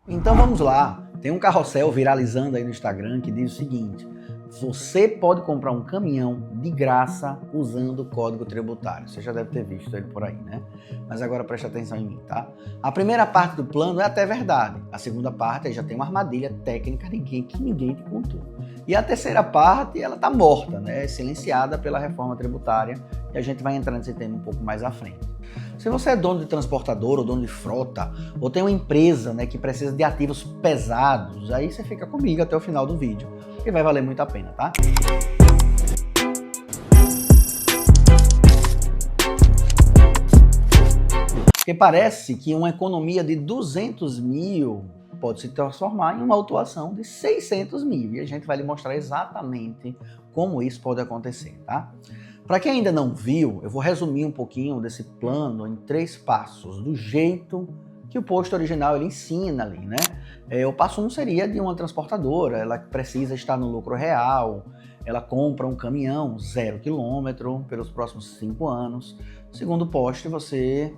Então vamos lá, tem um carrossel viralizando aí no Instagram que diz o seguinte: você pode comprar um caminhão de graça usando o código tributário. Você já deve ter visto ele por aí, né? Mas agora preste atenção em mim, tá? A primeira parte do plano é até verdade. A segunda parte aí já tem uma armadilha técnica que ninguém te contou. E a terceira parte, ela tá morta, né? Silenciada pela reforma tributária, e a gente vai entrar nesse tema um pouco mais à frente. Se você é dono de transportador ou dono de frota, ou tem uma empresa, né, que precisa de ativos pesados, aí você fica comigo até o final do vídeo, que vai valer muito a pena, tá? Porque parece que uma economia de 200 mil pode se transformar em uma autuação de 600 mil, e a gente vai lhe mostrar exatamente como isso pode acontecer, tá? Para quem ainda não viu, eu vou resumir um pouquinho desse plano em 3 passos, do jeito que o post original ele ensina ali, né? O passo 1 seria de uma transportadora, ela precisa estar no lucro real, ela compra um caminhão 0 km pelos próximos 5 anos. No segundo post, você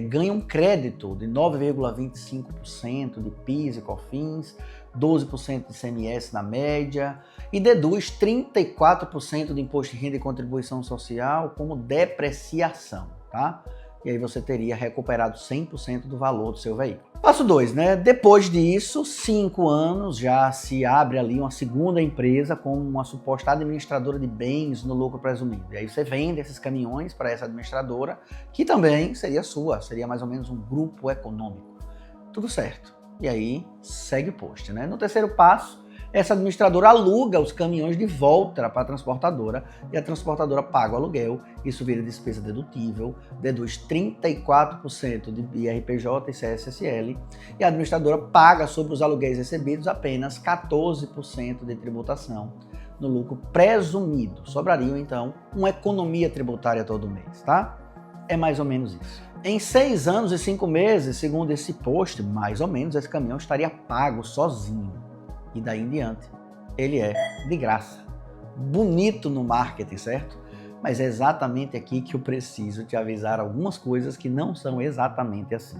ganha um crédito de 9,25% de PIS e COFINS, 12% de ICMS na média, e deduz 34% de imposto de renda e contribuição social como depreciação, tá? E aí você teria recuperado 100% do valor do seu veículo. Passo 2, né? Depois disso, 5 anos, já se abre ali uma segunda empresa como uma suposta administradora de bens no lucro presumido. E aí você vende esses caminhões para essa administradora, que também seria sua, seria mais ou menos um grupo econômico. Tudo certo. E aí segue o post, né? No terceiro passo, essa administradora aluga os caminhões de volta para a transportadora e a transportadora paga o aluguel, isso vira despesa dedutível, deduz 34% de IRPJ e CSSL, e a administradora paga sobre os aluguéis recebidos apenas 14% de tributação no lucro presumido. Sobraria, então, uma economia tributária todo mês, tá? É mais ou menos isso. Em 6 anos e 5 meses, segundo esse post, mais ou menos, esse caminhão estaria pago sozinho. E daí em diante, ele é de graça. Bonito no marketing, certo? Mas é exatamente aqui que eu preciso te avisar algumas coisas que não são exatamente assim.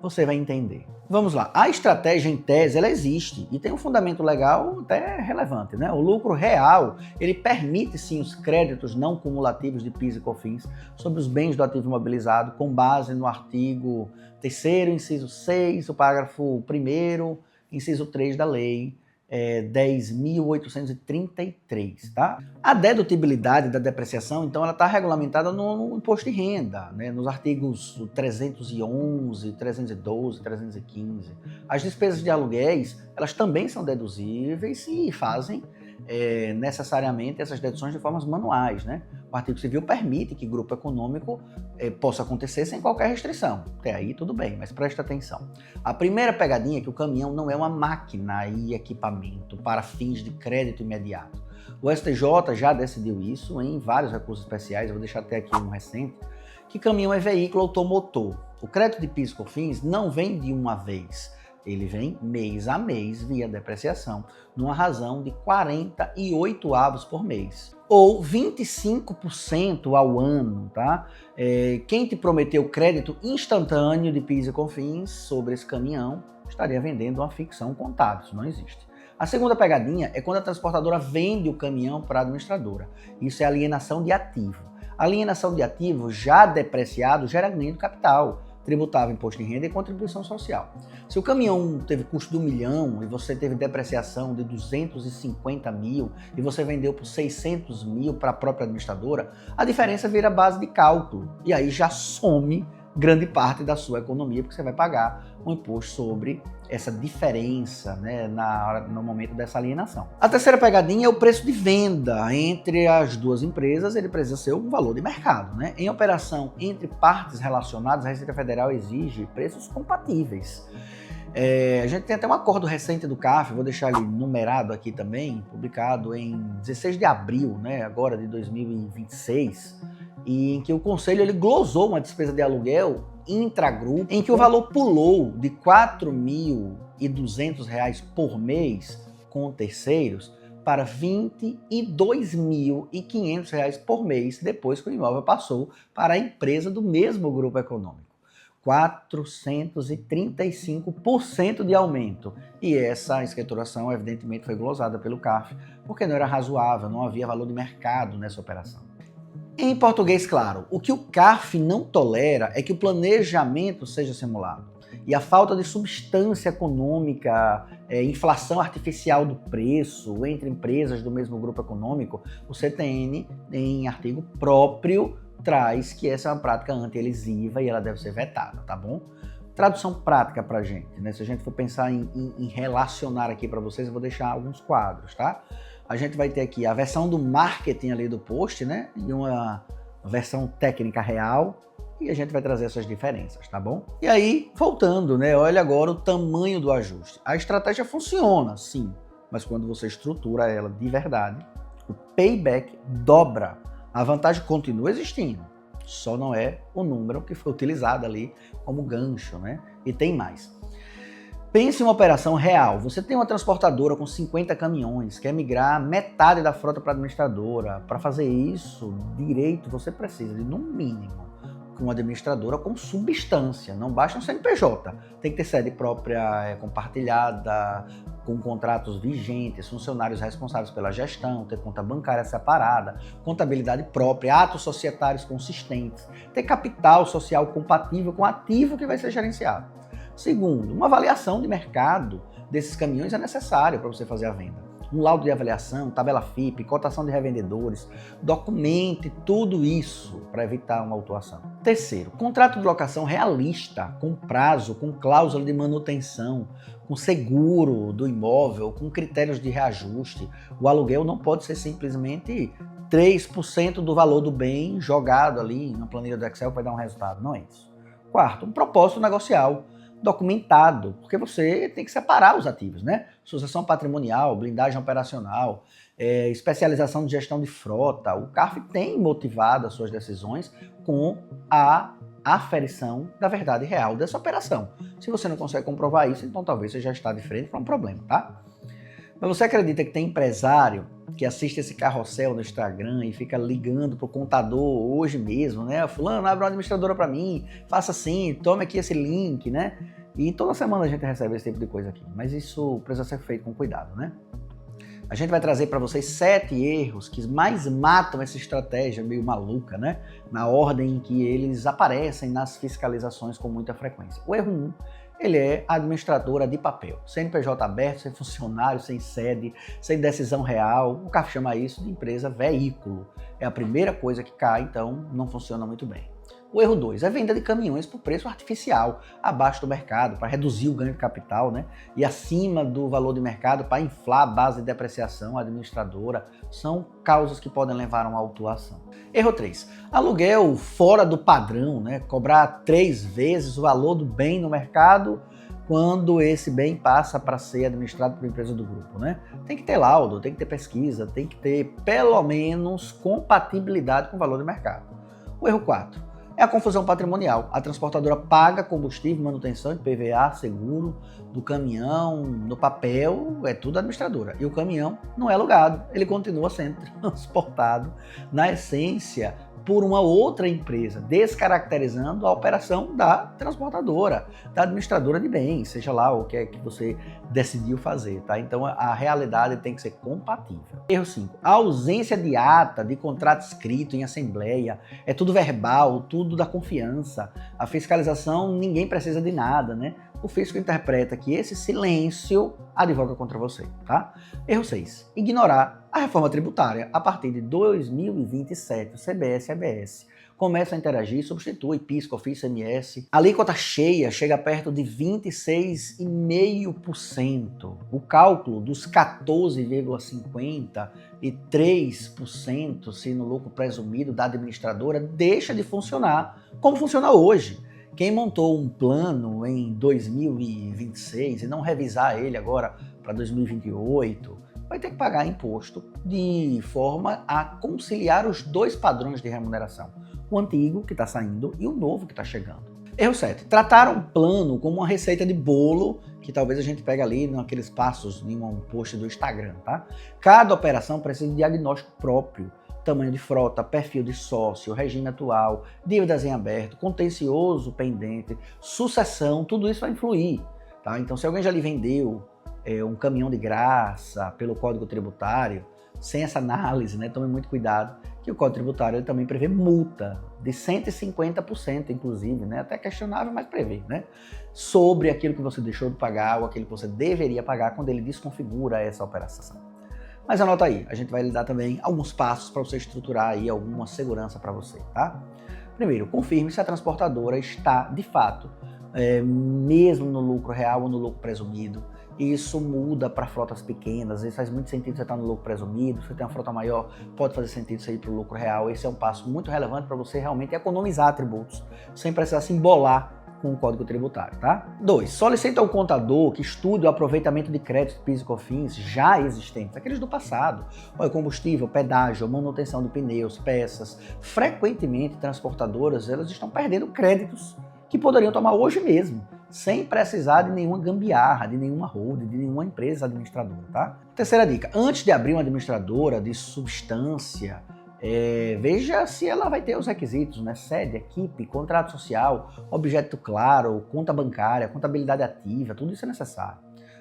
Você vai entender. Vamos lá. A estratégia, em tese, ela existe e tem um fundamento legal até relevante, né? O lucro real, ele permite sim os créditos não cumulativos de PIS e COFINS sobre os bens do ativo imobilizado com base no artigo 3º, inciso 6, o parágrafo 1º, inciso 3 da lei 10.833, tá? A dedutibilidade da depreciação, então, ela está regulamentada no imposto de renda, né? Nos artigos 311, 312, 315. As despesas de aluguéis, elas também são deduzíveis e fazem necessariamente essas deduções de formas manuais, né? O artigo civil permite que grupo econômico possa acontecer sem qualquer restrição. Até aí tudo bem, mas presta atenção. A primeira pegadinha é que o caminhão não é uma máquina e equipamento para fins de crédito imediato. O STJ já decidiu isso em vários recursos especiais, eu vou deixar até aqui um recente, que caminhão é veículo automotor. O crédito de PIS e COFINS não vem de uma vez, ele vem mês a mês via depreciação, numa razão de 48 avos por mês, ou 25% ao ano, tá? Quem te prometeu crédito instantâneo de PIS e COFINS sobre esse caminhão estaria vendendo uma ficção contábil, isso não existe. A segunda pegadinha é quando a transportadora vende o caminhão para a administradora. Isso é alienação de ativo. Alienação de ativo já depreciado gera ganho de capital, tributável imposto de renda e contribuição social. Se o caminhão teve custo de 1 milhão e você teve depreciação de 250 mil e você vendeu por 600 mil para a própria administradora, a diferença vira base de cálculo e aí já some grande parte da sua economia, porque você vai pagar um imposto sobre essa diferença, né, no momento dessa alienação. A terceira pegadinha é o preço de venda entre as duas empresas, ele precisa ser um valor de mercado, né? Em operação entre partes relacionadas, a Receita Federal exige preços compatíveis. A gente tem até um acordo recente do CARF, vou deixar ele numerado aqui também, publicado em 16 de abril, né, agora de 2026, e em que o Conselho ele glosou uma despesa de aluguel intragrupo, em que o valor pulou de R$ 4.200 por mês com terceiros para R$ 22.500 por mês, depois que o imóvel passou para a empresa do mesmo grupo econômico. 435% de aumento. E essa escrituração, evidentemente, foi glosada pelo CARF, porque não era razoável, não havia valor de mercado nessa operação. Em português, claro, o que o CARF não tolera é que o planejamento seja simulado. E a falta de substância econômica, inflação artificial do preço entre empresas do mesmo grupo econômico, o CTN, em artigo próprio, traz que essa é uma prática anti-elisiva e ela deve ser vetada, tá bom? Tradução prática pra gente, né? Se a gente for pensar em relacionar aqui para vocês, eu vou deixar alguns quadros, tá? A gente vai ter aqui a versão do marketing ali do post, né? E uma versão técnica real, e a gente vai trazer essas diferenças, tá bom? E aí, voltando, né? Olha agora o tamanho do ajuste. A estratégia funciona, sim, mas quando você estrutura ela de verdade, o payback dobra. A vantagem continua existindo, só não é o número que foi utilizado ali como gancho, né? E tem mais. Pense em uma operação real. Você tem uma transportadora com 50 caminhões, quer migrar metade da frota para a administradora. Para fazer isso direito, você precisa de, no mínimo, uma administradora com substância. Não basta um CNPJ. Tem que ter sede própria, compartilhada, com contratos vigentes, funcionários responsáveis pela gestão, ter conta bancária separada, contabilidade própria, atos societários consistentes, ter capital social compatível com o ativo que vai ser gerenciado. Segundo, uma avaliação de mercado desses caminhões é necessária para você fazer a venda. Um laudo de avaliação, tabela FIP, cotação de revendedores, documente tudo isso para evitar uma autuação. Terceiro, contrato de locação realista, com prazo, com cláusula de manutenção, com seguro do imóvel, com critérios de reajuste. O aluguel não pode ser simplesmente 3% do valor do bem jogado ali na planilha do Excel para dar um resultado. Não é isso. Quarto, um propósito negocial documentado, porque você tem que separar os ativos, né? Sucessão patrimonial, blindagem operacional, especialização de gestão de frota. O CARF tem motivado as suas decisões com a aferição da verdade real dessa operação. Se você não consegue comprovar isso, então talvez você já está de frente para um problema, tá? Mas você acredita que tem empresário que assiste esse carrossel no Instagram e fica ligando pro contador hoje mesmo, né? Fulano, abre uma administradora para mim, faça assim, tome aqui esse link, né? E toda semana a gente recebe esse tipo de coisa aqui, mas isso precisa ser feito com cuidado, né? A gente vai trazer para vocês 7 erros que mais matam essa estratégia meio maluca, né? Na ordem em que eles aparecem nas fiscalizações com muita frequência. O erro 1, ele é administradora de papel. CNPJ aberto, sem funcionário, sem sede, sem decisão real. O CARF chama isso de empresa veículo. É a primeira coisa que cai, então não funciona muito bem. O erro 2 é venda de caminhões por preço artificial, abaixo do mercado, para reduzir o ganho de capital, né? E acima do valor de mercado para inflar a base de depreciação administradora. São causas que podem levar a uma autuação. Erro 3. Aluguel fora do padrão, né? Cobrar 3 vezes o valor do bem no mercado quando esse bem passa para ser administrado por empresa do grupo, né? Tem que ter laudo, tem que ter pesquisa, tem que ter pelo menos compatibilidade com o valor do mercado. O erro 4. É a confusão patrimonial. A transportadora paga combustível, manutenção, IPVA, seguro do caminhão, no papel, é tudo administradora. E o caminhão não é alugado, ele continua sendo transportado, na essência, por uma outra empresa, descaracterizando a operação da transportadora, da administradora de bens, seja lá o que é que você decidiu fazer, tá? Então a realidade tem que ser compatível. Erro 5. A ausência de ata, de contrato escrito em assembleia, é tudo verbal, tudo da confiança. A fiscalização, ninguém precisa de nada, né? O fisco interpreta que esse silêncio advoga contra você, tá? Erro 6. Ignorar a reforma tributária. A partir de 2027, o CBS e ABS começam a interagir, substitui PIS, COFINS, ICMS. A alíquota cheia chega perto de 26,5%. O cálculo dos 14,53%, se no lucro presumido da administradora, deixa de funcionar como funciona hoje. Quem montou um plano em 2026 e não revisar ele agora para 2028, vai ter que pagar imposto de forma a conciliar os dois padrões de remuneração. O antigo, que está saindo, e o novo, que está chegando. Erro 7. Tratar um plano como uma receita de bolo, que talvez a gente pegue ali naqueles passos em um post do Instagram, tá? Cada operação precisa de diagnóstico próprio. tamanho de frota, perfil de sócio, regime atual, dívidas em aberto, contencioso pendente, sucessão, tudo isso vai influir. Tá? Então, se alguém já lhe vendeu um caminhão de graça pelo Código Tributário, sem essa análise, né, tome muito cuidado, que o Código Tributário ele também prevê multa de 150%, inclusive, né, até questionável, mas prevê, né, sobre aquilo que você deixou de pagar ou aquilo que você deveria pagar quando ele desconfigura essa operação. Mas anota aí, a gente vai lhe dar também alguns passos para você estruturar aí alguma segurança para você, tá? Primeiro, confirme se a transportadora está, de fato, mesmo no lucro real ou no lucro presumido. Isso muda para frotas pequenas, às vezes faz muito sentido você estar no lucro presumido, se você tem uma frota maior, pode fazer sentido você ir para o lucro real. Esse é um passo muito relevante para você realmente economizar tributos, sem precisar se embolar com o Código Tributário, tá? 2. Solicita ao contador que estude o aproveitamento de créditos PIS e COFINS já existentes, aqueles do passado, combustível, pedágio, manutenção de pneus, peças. Frequentemente, transportadoras, elas estão perdendo créditos que poderiam tomar hoje mesmo, sem precisar de nenhuma gambiarra, de nenhuma holding, de nenhuma empresa administradora, tá? Terceira dica, antes de abrir uma administradora de substância, veja se ela vai ter os requisitos, né? Sede, equipe, contrato social, objeto claro, conta bancária, contabilidade ativa, tudo isso é necessário.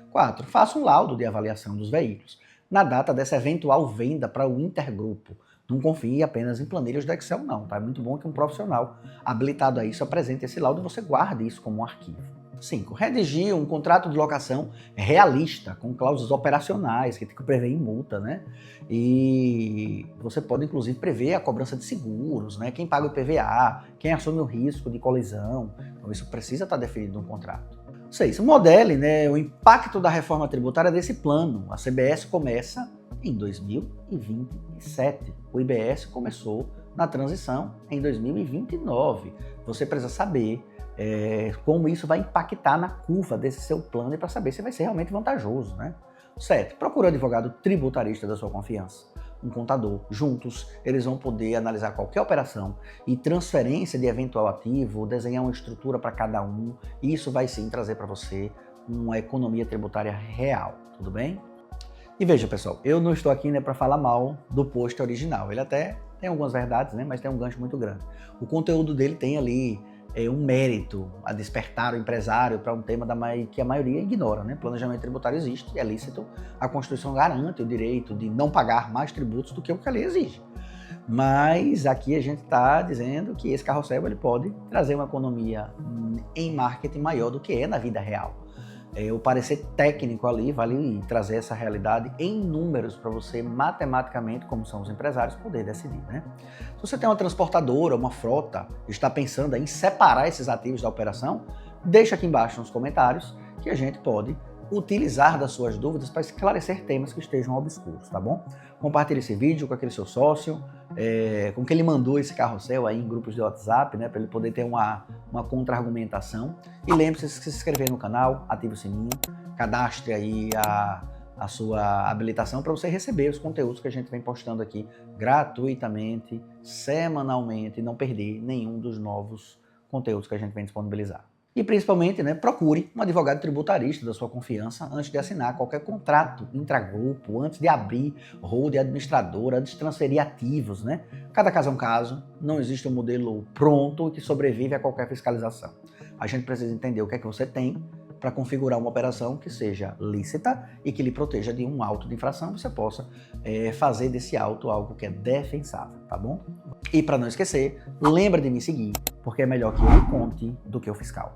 4. Faça um laudo de avaliação dos veículos na data dessa eventual venda para o intergrupo. Não confie apenas em planilhas do Excel, não, tá? É muito bom que um profissional habilitado a isso apresente esse laudo e você guarde isso como um arquivo. 5. Redigir um contrato de locação realista, com cláusulas operacionais, que tem que prever em multa, né? E você pode, inclusive, prever a cobrança de seguros, né? Quem paga o IPVA, quem assume o risco de colisão. Então, isso precisa estar definido no contrato. 6. Modele, né, o impacto da reforma tributária desse plano. A CBS começa em 2027. O IBS começou na transição em 2029. Você precisa saber como isso vai impactar na curva desse seu plano e para saber se vai ser realmente vantajoso, né? 7. Procure um advogado tributarista da sua confiança, um contador. Juntos, eles vão poder analisar qualquer operação e transferência de eventual ativo, desenhar uma estrutura para cada um, e isso vai sim trazer para você uma economia tributária real, tudo bem? E veja, pessoal, eu não estou aqui, né, para falar mal do post original. Ele até tem algumas verdades, né, mas tem um gancho muito grande. O conteúdo dele tem ali um mérito a despertar o empresário para um tema que a maioria ignora, né? Planejamento tributário existe, é lícito, a Constituição garante o direito de não pagar mais tributos do que o que a lei exige. Mas aqui a gente está dizendo que esse carrossel ele pode trazer uma economia em marketing maior do que é na vida real. O parecer técnico ali vale trazer essa realidade em números para você matematicamente, como são os empresários, poder decidir, né? Se você tem uma transportadora, uma frota, está pensando em separar esses ativos da operação, deixa aqui embaixo nos comentários que a gente pode utilizar das suas dúvidas para esclarecer temas que estejam obscuros, tá bom? Compartilhe esse vídeo com aquele seu sócio, com quem ele mandou esse carrossel aí em grupos de WhatsApp, né, para ele poder ter uma contra-argumentação. E lembre-se de se inscrever no canal, ative o sininho, cadastre aí a sua habilitação para você receber os conteúdos que a gente vem postando aqui gratuitamente, semanalmente, e não perder nenhum dos novos conteúdos que a gente vem disponibilizar. E principalmente, né, procure um advogado tributarista da sua confiança antes de assinar qualquer contrato intragrupo, antes de abrir holding administradora, antes de transferir ativos, né? Cada caso é um caso, não existe um modelo pronto que sobrevive a qualquer fiscalização. A gente precisa entender o que é que você tem para configurar uma operação que seja lícita e que lhe proteja de um auto de infração, você possa fazer desse auto algo que é defensável, tá bom? E para não esquecer, lembra de me seguir, porque é melhor que eu lhe conte do que o fiscal.